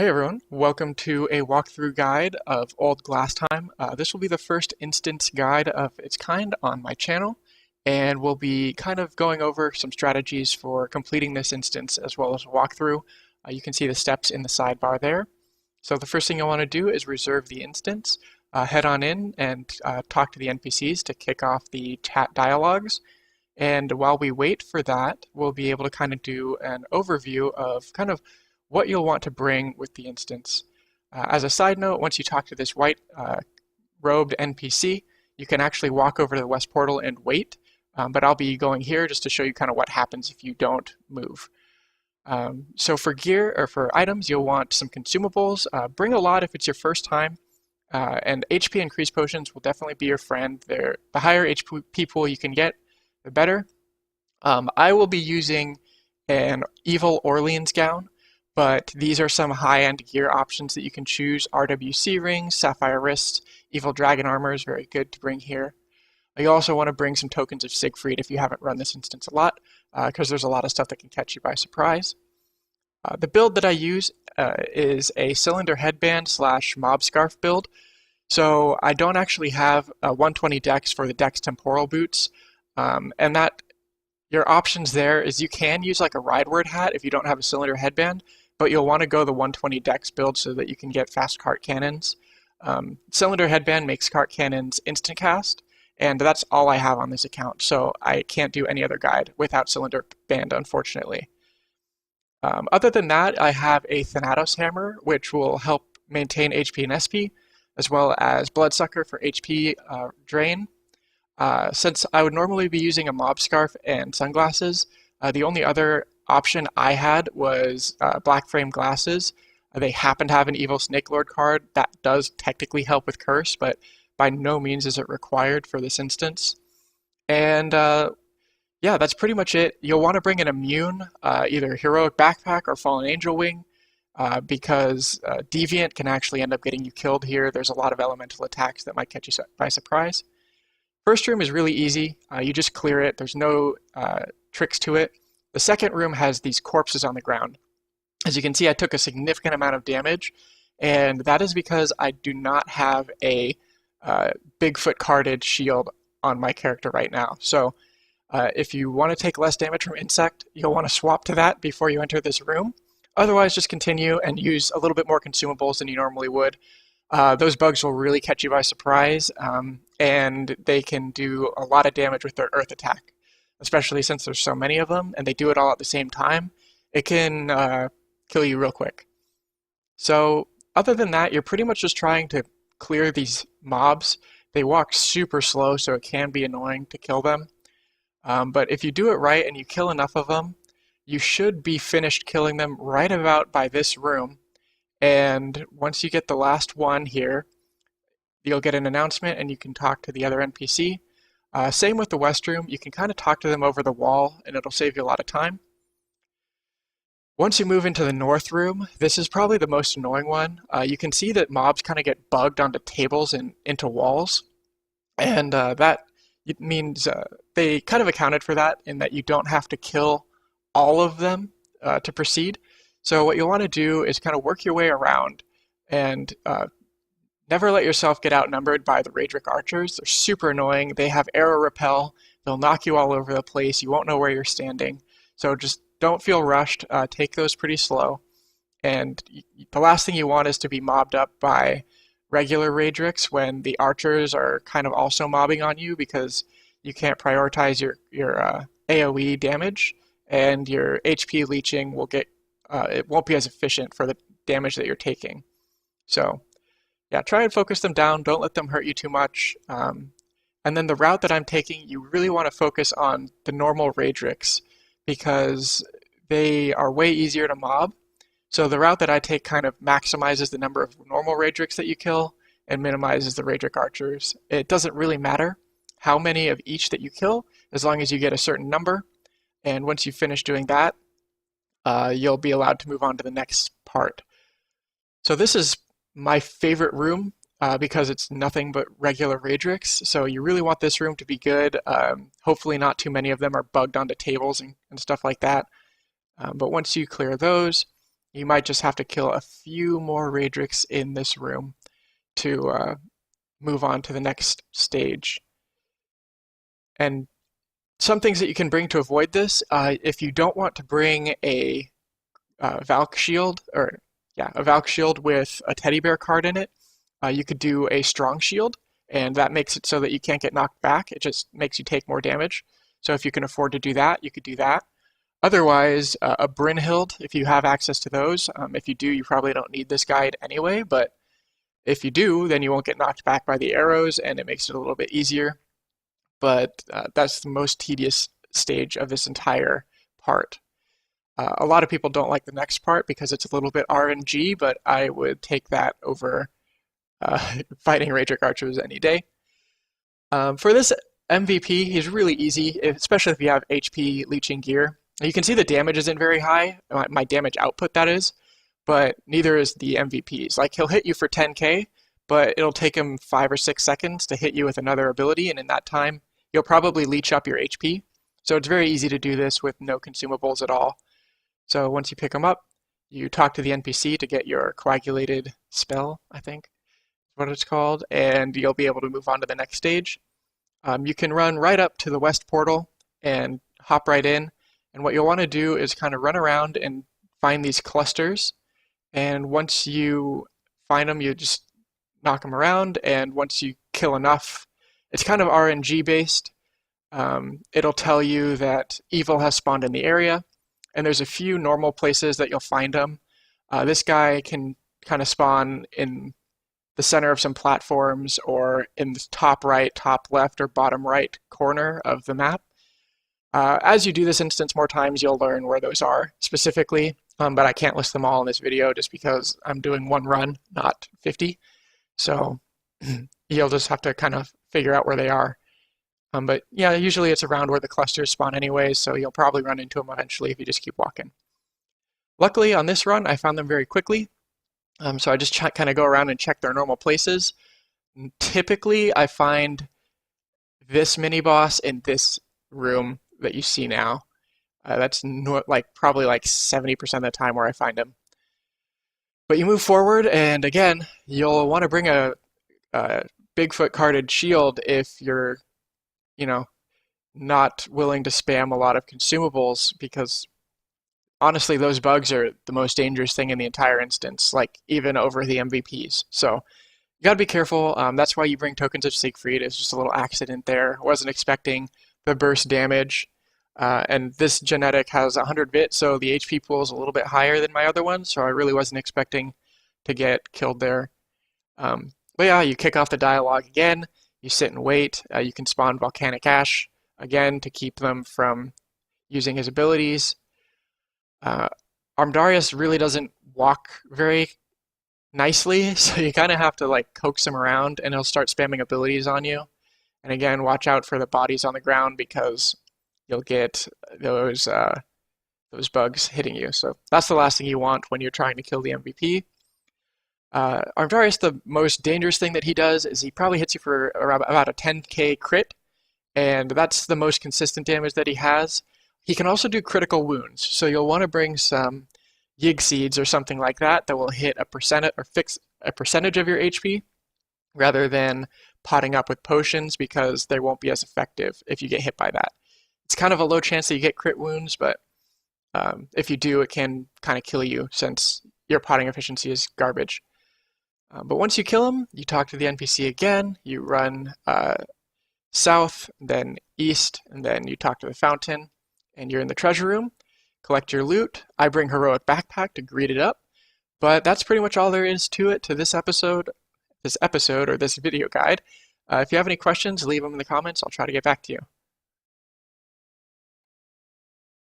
Hey everyone, welcome to a walkthrough guide of Old Glast Heim. This will be the first instance guide of its kind on my channel, and we'll be kind of going over some strategies for completing this instance as well as a walkthrough. You can see the steps in the sidebar there. So the first thing you'll want to do is reserve the instance. Head on in and talk to the NPCs to kick off the chat dialogues. And while we wait for that, we'll be able to kind of do an overview of kind of what you'll want to bring with the instance. As a side note, once you talk to this white robed NPC, you can actually walk over to the west portal and wait, but I'll be going here just to show you kind of what happens if you don't move. So for gear or for items, you'll want some consumables. Bring a lot if it's your first time, and HP increase potions will definitely be your friend. The higher HP pool you can get, the better. I will be using an Evil Orleans gown, but these are some high-end gear options that you can choose. RWC rings, sapphire wrists, evil dragon armor is very good to bring here. You also want to bring some tokens of Siegfried if you haven't run this instance a lot, because there's a lot of stuff that can catch you by surprise. The build that I use is a cylinder headband / mob scarf build. So I don't actually have a 120 dex for the dex temporal boots, and that your options there is you can use like a ride word hat if you don't have a cylinder headband, but you'll want to go the 120 dex build so that you can get fast cart cannons. Cylinder headband makes cart cannons instant cast, and that's all I have on this account, so I can't do any other guide without cylinder band, unfortunately. Other than that, I have a Thanatos hammer, which will help maintain HP and SP, as well as Bloodsucker for HP drain. Since I would normally be using a mob scarf and sunglasses, the only other option I had was black frame glasses. They happen to have an Evil Snake Lord card that does technically help with curse, but by no means is it required for this instance. And yeah, that's pretty much it. You'll want to bring an immune, either heroic backpack or fallen angel wing, because deviant can actually end up getting you killed here. There's a lot of elemental attacks that might catch you by surprise. First room is really easy. You just clear it. There's no tricks to it. The second room has these corpses on the ground. As you can see, I took a significant amount of damage, and that is because I do not have a Bigfoot carded shield on my character right now. So if you want to take less damage from insect, you'll want to swap to that before you enter this room. Otherwise, just continue and use a little bit more consumables than you normally would. Those bugs will really catch you by surprise, and they can do a lot of damage with their earth attack, especially since there's so many of them and they do it all at the same time. It can kill you real quick. So other than that, you're pretty much just trying to clear these mobs. They walk super slow, so it can be annoying to kill them. But if you do it right and you kill enough of them, you should be finished killing them right about by this room. And once you get the last one here, you'll get an announcement and you can talk to the other NPC. Same with the West room, you can kind of talk to them over the wall and it'll save you a lot of time. Once you move into the North room, this is probably the most annoying one. You can see that mobs kind of get bugged onto tables and into walls, and that means they kind of accounted for that in that you don't have to kill all of them to proceed. So what you'll want to do is kind of work your way around and never let yourself get outnumbered by the Raedric archers. They're super annoying. They have arrow repel. They'll knock you all over the place. You won't know where you're standing. So just don't feel rushed. Take those pretty slow. And the last thing you want is to be mobbed up by regular Raedrics when the archers are kind of also mobbing on you, because you can't prioritize your AoE damage, and your HP leeching will get it won't be as efficient for the damage that you're taking. So yeah, try and focus them down. Don't let them hurt you too much. And then the route that I'm taking, you really want to focus on the normal Raedrics because they are way easier to mob. So the route that I take kind of maximizes the number of normal Raedrics that you kill and minimizes the Raedric archers. It doesn't really matter how many of each that you kill, as long as you get a certain number. And once you finish doing that, you'll be allowed to move on to the next part. So this is my favorite room because it's nothing but regular Raedrics. So you really want this room to be good. Hopefully not too many of them are bugged onto tables and stuff like that. But once you clear those, you might just have to kill a few more Raedricks in this room to move on to the next stage. And some things that you can bring to avoid this, if you don't want to bring a Valk shield, or yeah, a Valk shield with a teddy bear card in it, you could do a strong shield, and that makes it so that you can't get knocked back. It just makes you take more damage. So if you can afford to do that, you could do that. Otherwise, a Brynhild, if you have access to those. If you do, you probably don't need this guide anyway, but if you do, then you won't get knocked back by the arrows, and it makes it a little bit easier. But that's the most tedious stage of this entire part. A lot of people don't like the next part because it's a little bit RNG, but I would take that over fighting Raedric archers any day. For this MVP, he's really easy, especially if you have HP leeching gear. You can see the damage isn't very high, my damage output that is, but neither is the MVP's. Like, he'll hit you for 10k, but it'll take him 5 or 6 seconds to hit you with another ability, and in that time, you'll probably leech up your HP. So it's very easy to do this with no consumables at all. So once you pick him up, you talk to the NPC to get your coagulated spell, I think is what it's called, and you'll be able to move on to the next stage. You can run right up to the west portal and hop right in, and what you'll want to do is kind of run around and find these clusters, and once you find them, you just knock them around, and once you kill enough, it's kind of RNG based. It'll tell you that evil has spawned in the area, and there's a few normal places that you'll find them. This guy can kind of spawn in the center of some platforms or in the top right, top left, or bottom right corner of the map. As you do this instance more times, you'll learn where those are specifically, but I can't list them all in this video just because I'm doing one run, not 50. So you'll just have to kind of figure out where they are. But yeah, usually it's around where the clusters spawn anyways, so you'll probably run into them eventually if you just keep walking. Luckily, on this run, I found them very quickly, so I just kind of go around and check their normal places. And typically, I find this mini-boss in this room that you see now. That's probably like 70% of the time where I find him. But you move forward, and again, you'll want to bring a Bigfoot carded shield if you're not willing to spam a lot of consumables, because honestly, those bugs are the most dangerous thing in the entire instance, like even over the MVPs. So you gotta be careful. That's why you bring Tokens of Siegfried. It's just a little accident there. I wasn't expecting the burst damage. And this genetic has 100 bit, so the HP pool is a little bit higher than my other ones, so I really wasn't expecting to get killed there. But yeah, you kick off the dialogue again. You sit and wait. You can spawn Volcanic Ash again to keep them from using his abilities. Armdarius really doesn't walk very nicely, so you kind of have to like coax him around, and he'll start spamming abilities on you. And again, watch out for the bodies on the ground because you'll get those bugs hitting you. So that's the last thing you want when you're trying to kill the MVP. Armdarius, the most dangerous thing that he does is he probably hits you for about a 10k crit, and that's the most consistent damage that he has. He can also do critical wounds, so you'll want to bring some Yig Seeds or something like that that will hit a percentage or fix a percentage of your HP, rather than potting up with potions, because they won't be as effective if you get hit by that. It's kind of a low chance that you get crit wounds, but if you do, it can kind of kill you since your potting efficiency is garbage. But once you kill him, you talk to the NPC again, you run south, then east, and then you talk to the fountain, and you're in the treasure room, collect your loot. I bring Heroic Backpack to greet it up, but that's pretty much all there is to it, to this episode or this video guide. If you have any questions, leave them in the comments. I'll try to get back to you.